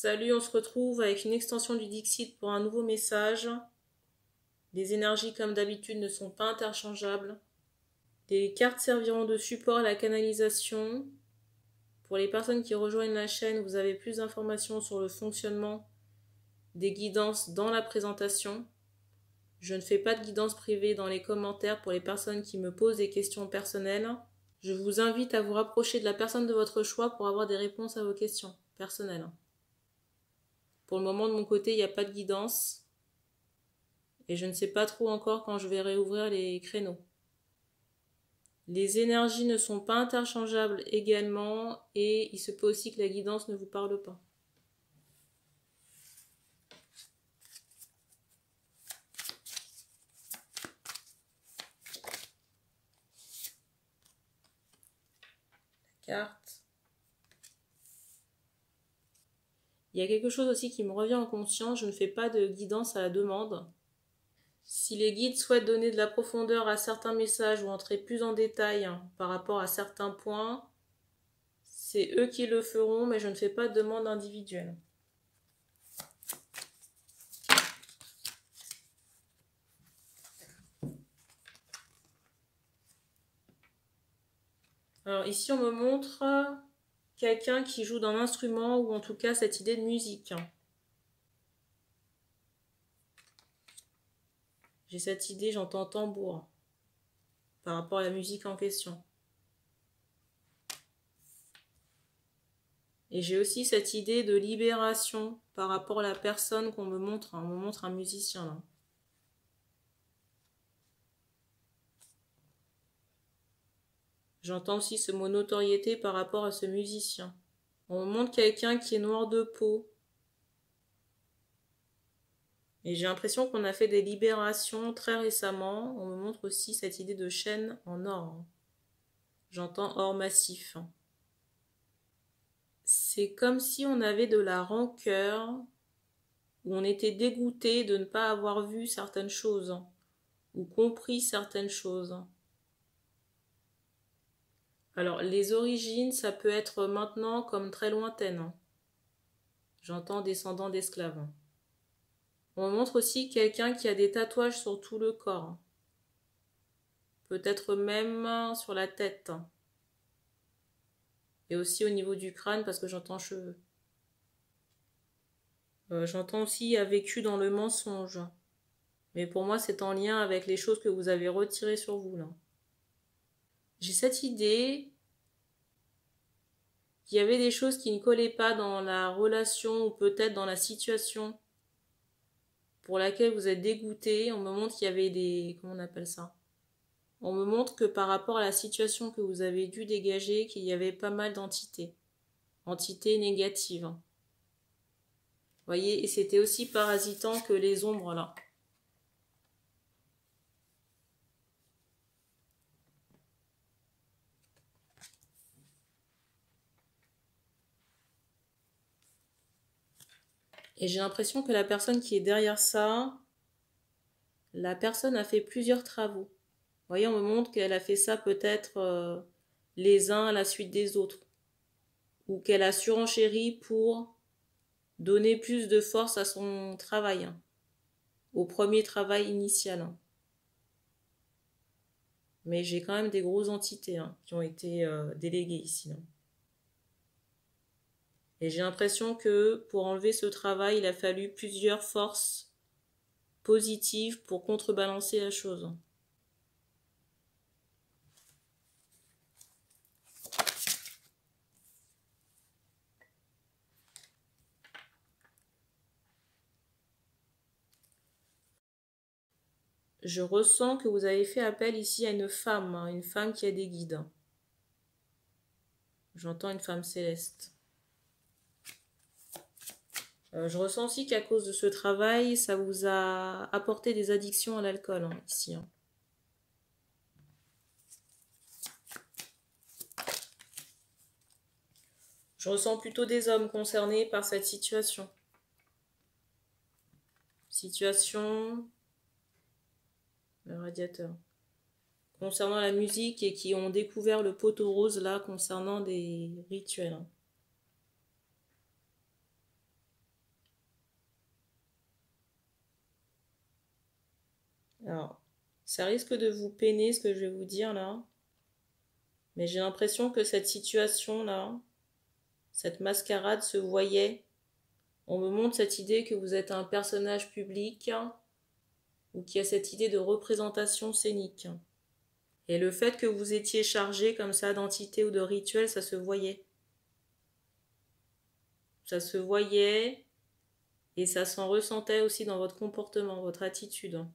Salut, on se retrouve avec une extension du Dixit pour un nouveau message. Les énergies, comme d'habitude, ne sont pas interchangeables. Des cartes serviront de support à la canalisation. Pour les personnes qui rejoignent la chaîne, vous avez plus d'informations sur le fonctionnement des guidances dans la présentation. Je ne fais pas de guidance privée dans les commentaires pour les personnes qui me posent des questions personnelles. Je vous invite à vous rapprocher de la personne de votre choix pour avoir des réponses à vos questions personnelles. Pour le moment, de mon côté, il n'y a pas de guidance. Et je ne sais pas trop encore quand je vais réouvrir les créneaux. Les énergies ne sont pas interchangeables également. Et il se peut aussi que la guidance ne vous parle pas. La carte. Il y a quelque chose aussi qui me revient en conscience. Je ne fais pas de guidance à la demande. Si les guides souhaitent donner de la profondeur à certains messages ou entrer plus en détail par rapport à certains points, c'est eux qui le feront, mais je ne fais pas de demande individuelle. Alors ici, on me montre quelqu'un qui joue d'un instrument ou en tout cas cette idée de musique. J'ai cette idée, j'entends tambour par rapport à la musique en question. Et j'ai aussi cette idée de libération par rapport à la personne qu'on me montre. On me montre un musicien là. J'entends aussi ce mot notoriété par rapport à ce musicien. On me montre quelqu'un qui est noir de peau. Et j'ai l'impression qu'on a fait des libérations très récemment. On me montre aussi cette idée de chaîne en or. J'entends or massif. C'est comme si on avait de la rancœur, où on était dégoûté de ne pas avoir vu certaines choses, ou compris certaines choses. Alors, les origines, ça peut être maintenant comme très lointaine. J'entends descendant d'esclaves. On montre aussi quelqu'un qui a des tatouages sur tout le corps. Peut-être même sur la tête. Et aussi au niveau du crâne parce que j'entends cheveux. J'entends aussi a vécu dans le mensonge. Mais pour moi, c'est en lien avec les choses que vous avez retirées sur vous là. J'ai cette idée qu'il y avait des choses qui ne collaient pas dans la relation ou peut-être dans la situation pour laquelle vous êtes dégoûté. On me montre qu'il y avait des... Comment on appelle ça? On me montre que par rapport à la situation que vous avez dû dégager, qu'il y avait pas mal d'entités. Entités négatives. Vous voyez, et c'était aussi parasitant que les ombres là. Et j'ai l'impression que la personne qui est derrière ça, la personne a fait plusieurs travaux. Vous voyez, on me montre qu'elle a fait ça peut-être les uns à la suite des autres. Ou qu'elle a surenchéri pour donner plus de force à son travail. Au premier travail initial. Mais j'ai quand même des grosses entités qui ont été déléguées ici. Et j'ai l'impression que pour enlever ce travail, il a fallu plusieurs forces positives pour contrebalancer la chose. Je ressens que vous avez fait appel ici à une femme qui a des guides. J'entends une femme céleste. Je ressens aussi qu'à cause de ce travail, ça vous a apporté des addictions à l'alcool ici. Je ressens plutôt des hommes concernés par cette situation. Situation... Le radiateur. Concernant la musique et qui ont découvert le poteau rose là concernant des rituels. Alors, ça risque de vous peiner ce que je vais vous dire là. Mais j'ai l'impression que cette situation-là, cette mascarade se voyait. On me montre cette idée que vous êtes un personnage public ou qu'il y a cette idée de représentation scénique. Et le fait que vous étiez chargé comme ça d'entité ou de rituel, ça se voyait. Ça se voyait et ça s'en ressentait aussi dans votre comportement, votre attitude.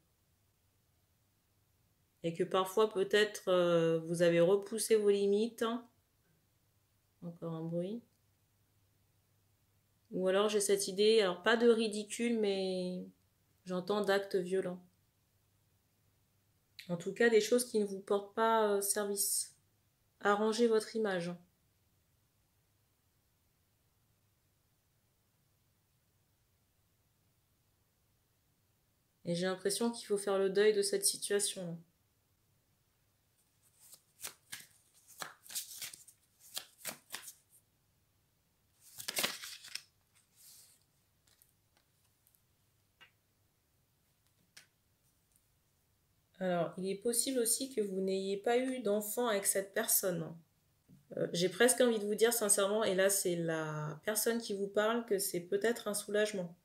Et que parfois peut-être vous avez repoussé vos limites. Encore un bruit. Ou alors j'ai cette idée, alors pas de ridicule, mais j'entends d'actes violents. En tout cas, des choses qui ne vous portent pas service. Arrangez votre image. Et j'ai l'impression qu'il faut faire le deuil de cette situation. Alors, il est possible aussi que vous n'ayez pas eu d'enfant avec cette personne. J'ai presque envie de vous dire sincèrement, et là c'est la personne qui vous parle, que c'est peut-être un soulagement.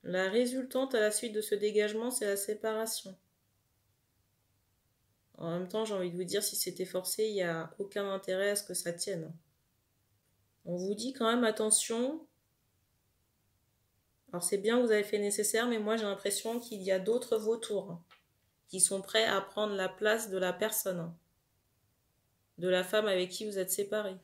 La résultante à la suite de ce dégagement, c'est la séparation. En même temps, j'ai envie de vous dire, si c'était forcé, il n'y a aucun intérêt à ce que ça tienne. On vous dit quand même attention. Alors c'est bien, vous avez fait nécessaire, mais moi j'ai l'impression qu'il y a d'autres vautours qui sont prêts à prendre la place de la personne, de la femme avec qui vous êtes séparés.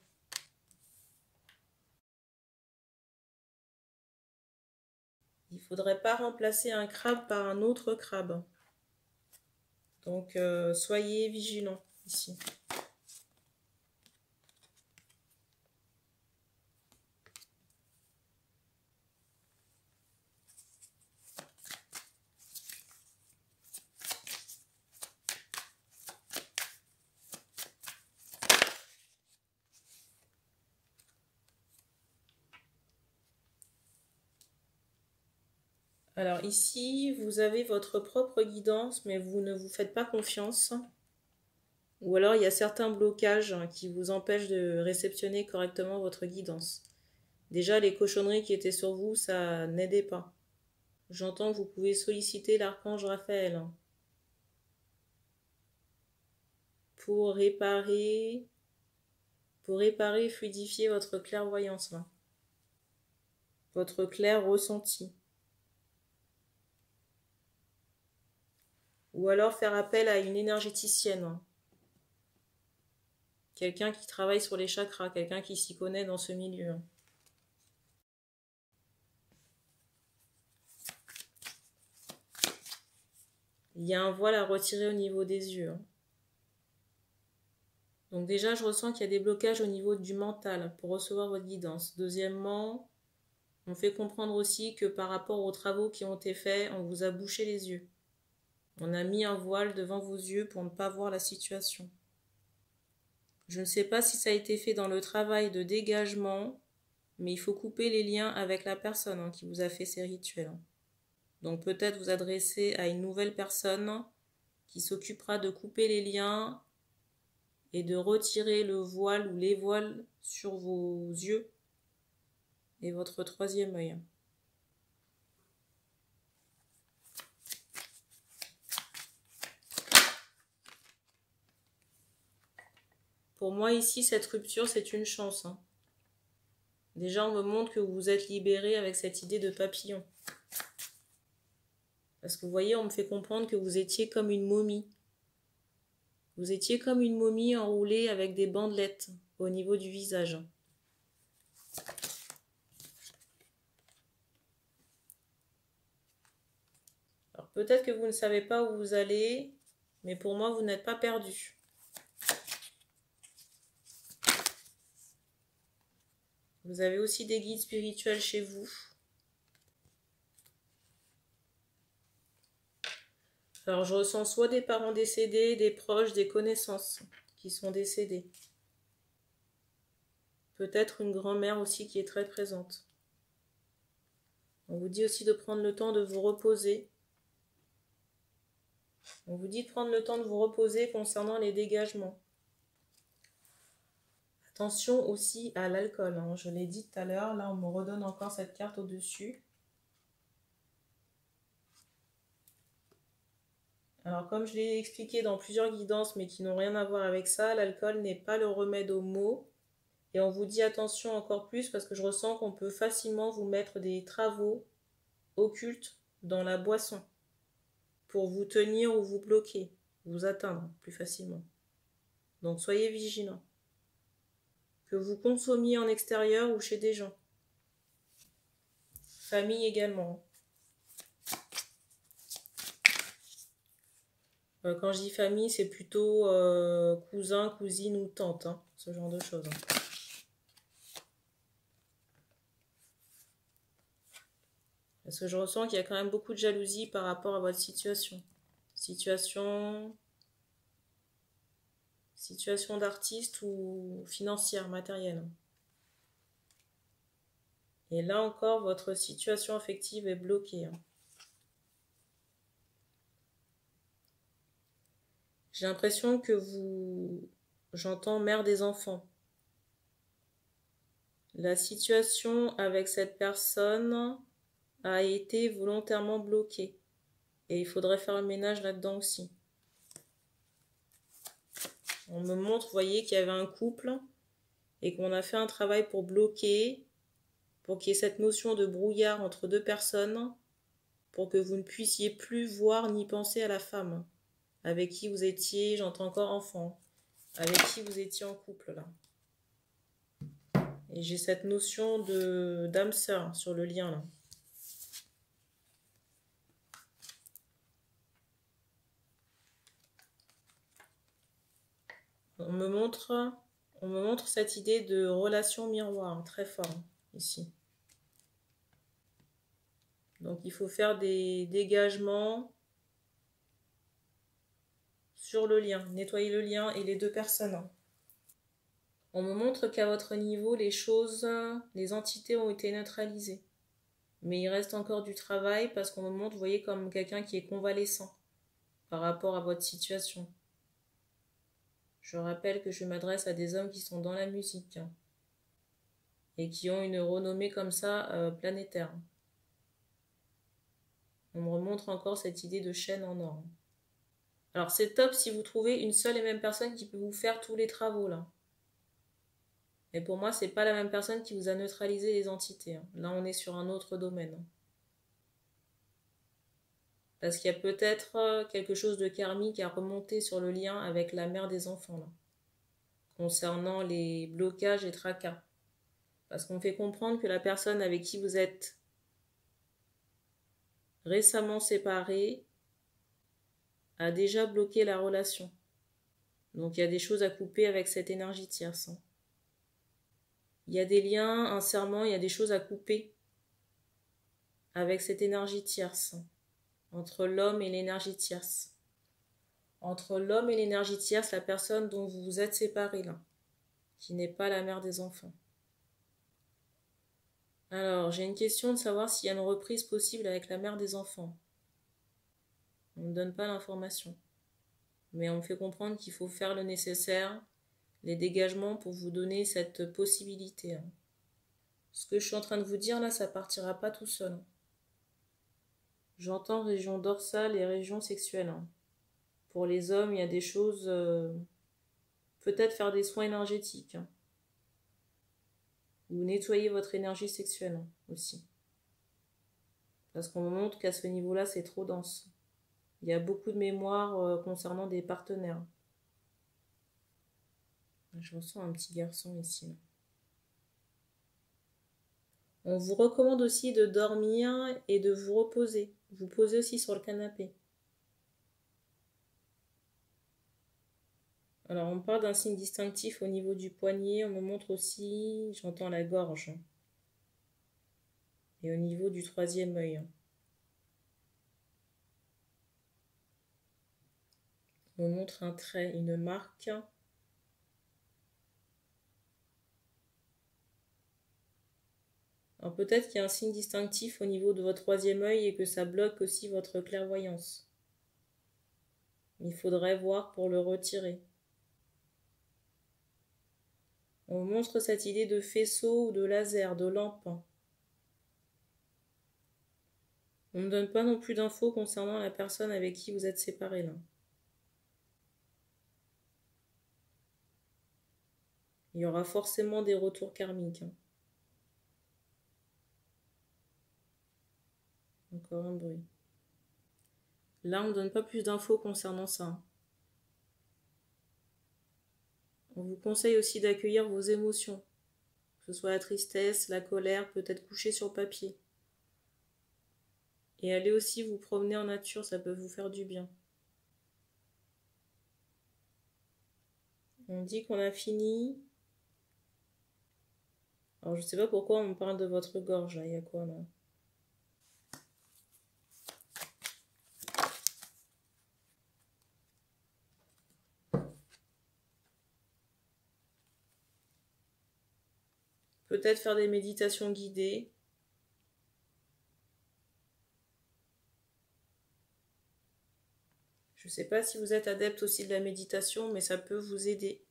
Il ne faudrait pas remplacer un crabe par un autre crabe. Donc soyez vigilants ici. Alors ici, vous avez votre propre guidance, mais vous ne vous faites pas confiance. Ou alors il y a certains blocages qui vous empêchent de réceptionner correctement votre guidance. Déjà, les cochonneries qui étaient sur vous, ça n'aidait pas. J'entends que vous pouvez solliciter l'archange Raphaël pour réparer et fluidifier votre clairvoyance là. Votre clair ressenti. Ou alors faire appel à une énergéticienne. Quelqu'un qui travaille sur les chakras, quelqu'un qui s'y connaît dans ce milieu. Il y a un voile à retirer au niveau des yeux. Donc déjà, je ressens qu'il y a des blocages au niveau du mental pour recevoir votre guidance. Deuxièmement, on fait comprendre aussi que par rapport aux travaux qui ont été faits, on vous a bouché les yeux. On a mis un voile devant vos yeux pour ne pas voir la situation. Je ne sais pas si ça a été fait dans le travail de dégagement, mais il faut couper les liens avec la personne qui vous a fait ces rituels. Donc peut-être vous adresser à une nouvelle personne qui s'occupera de couper les liens et de retirer le voile ou les voiles sur vos yeux et votre troisième œil. Pour moi ici, cette rupture, c'est une chance. Déjà, on me montre que vous vous êtes libéré avec cette idée de papillon. Parce que vous voyez, on me fait comprendre que vous étiez comme une momie. Vous étiez comme une momie enroulée avec des bandelettes au niveau du visage. Alors peut-être que vous ne savez pas où vous allez, mais pour moi, vous n'êtes pas perdu. Vous avez aussi des guides spirituels chez vous. Alors, je ressens soit des parents décédés, des proches, des connaissances qui sont décédés. Peut-être une grand-mère aussi qui est très présente. On vous dit aussi de prendre le temps de vous reposer. On vous dit de prendre le temps de vous reposer concernant les dégagements. Attention aussi à l'alcool, hein. Je l'ai dit tout à l'heure, là on me redonne encore cette carte au-dessus. Alors comme je l'ai expliqué dans plusieurs guidances mais qui n'ont rien à voir avec ça, l'alcool n'est pas le remède aux maux. Et on vous dit attention encore plus parce que je ressens qu'on peut facilement vous mettre des travaux occultes dans la boisson pour vous tenir ou vous bloquer, vous atteindre plus facilement. Donc soyez vigilants. Que vous consommiez en extérieur ou chez des gens. Famille également. Quand je dis famille, c'est plutôt cousin, cousine ou tante, hein, ce genre de choses. Hein. Parce que je ressens qu'il y a quand même beaucoup de jalousie par rapport à votre situation. Situation d'artiste ou financière, matérielle. Et là encore, votre situation affective est bloquée. Hein. J'ai l'impression que j'entends mère des enfants. La situation avec cette personne a été volontairement bloquée. Et il faudrait faire le ménage là-dedans aussi. On me montre, vous voyez, qu'il y avait un couple et qu'on a fait un travail pour bloquer, pour qu'il y ait cette notion de brouillard entre deux personnes, pour que vous ne puissiez plus voir ni penser à la femme avec qui vous étiez, j'entends encore enfant, avec qui vous étiez en couple là. Et j'ai cette notion d'âme sœur sur le lien là. On me montre cette idée de relation miroir très fort ici. Donc il faut faire des dégagements sur le lien, nettoyer le lien et les deux personnes. On me montre qu'à votre niveau, les entités ont été neutralisées. Mais il reste encore du travail parce qu'on me montre, vous voyez, comme quelqu'un qui est convalescent par rapport à votre situation. Je rappelle que je m'adresse à des hommes qui sont dans la musique et qui ont une renommée comme ça planétaire. On me remontre encore cette idée de chaîne en or. Alors c'est top si vous trouvez une seule et même personne qui peut vous faire tous les travaux là. Mais pour moi, c'est pas la même personne qui vous a neutralisé les entités. Là, on est sur un autre domaine. Parce qu'il y a peut-être quelque chose de karmique à remonter sur le lien avec la mère des enfants là. Concernant les blocages et tracas. Parce qu'on fait comprendre que la personne avec qui vous êtes récemment séparé a déjà bloqué la relation. Donc il y a des choses à couper avec cette énergie tierce. Il y a des liens, un serment, il y a des choses à couper avec cette énergie tierce. Entre l'homme et l'énergie tierce. Entre l'homme et l'énergie tierce, la personne dont vous vous êtes séparés là, qui n'est pas la mère des enfants. Alors, j'ai une question de savoir s'il y a une reprise possible avec la mère des enfants. On ne me donne pas l'information. Mais on me fait comprendre qu'il faut faire le nécessaire, les dégagements pour vous donner cette possibilité. Ce que je suis en train de vous dire là, ça partira pas tout seul. J'entends région dorsale et région sexuelle. Pour les hommes, il y a des choses... peut-être faire des soins énergétiques. Ou nettoyer votre énergie sexuelle aussi. Parce qu'on me montre qu'à ce niveau-là, c'est trop dense. Il y a beaucoup de mémoire concernant des partenaires. Je ressens un petit garçon ici. On vous recommande aussi de dormir et de vous reposer. Vous posez aussi sur le canapé. Alors, on parle d'un signe distinctif au niveau du poignet. On me montre aussi, j'entends la gorge. Et au niveau du troisième œil. On me montre un trait, une marque. Alors peut-être qu'il y a un signe distinctif au niveau de votre troisième œil et que ça bloque aussi votre clairvoyance. Il faudrait voir pour le retirer. On montre cette idée de faisceau ou de laser, de lampe. On ne donne pas non plus d'infos concernant la personne avec qui vous êtes séparés là. Il y aura forcément des retours karmiques. Encore un bruit. Là, on ne donne pas plus d'infos concernant ça. On vous conseille aussi d'accueillir vos émotions, que ce soit la tristesse, la colère, peut-être coucher sur papier. Et allez aussi vous promener en nature, ça peut vous faire du bien. On dit qu'on a fini. Alors je sais pas pourquoi on me parle de votre gorge, là, il y a quoi là? Peut-être faire des méditations guidées. Je ne sais pas si vous êtes adepte aussi de la méditation, mais ça peut vous aider.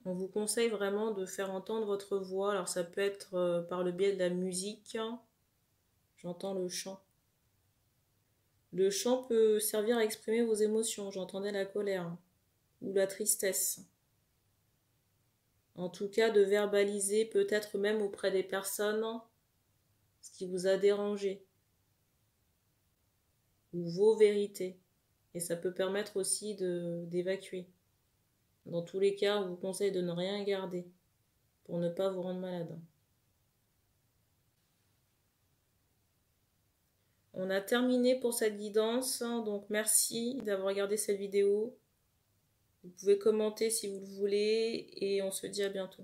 On vous conseille vraiment de faire entendre votre voix. Alors ça peut être par le biais de la musique. J'entends le chant. Le chant peut servir à exprimer vos émotions. J'entendais la colère ou la tristesse. En tout cas, de verbaliser peut-être même auprès des personnes ce qui vous a dérangé ou vos vérités. Et ça peut permettre aussi d'évacuer. Dans tous les cas, on vous conseille de ne rien garder pour ne pas vous rendre malade. On a terminé pour cette guidance, donc merci d'avoir regardé cette vidéo. Vous pouvez commenter si vous le voulez et on se dit à bientôt.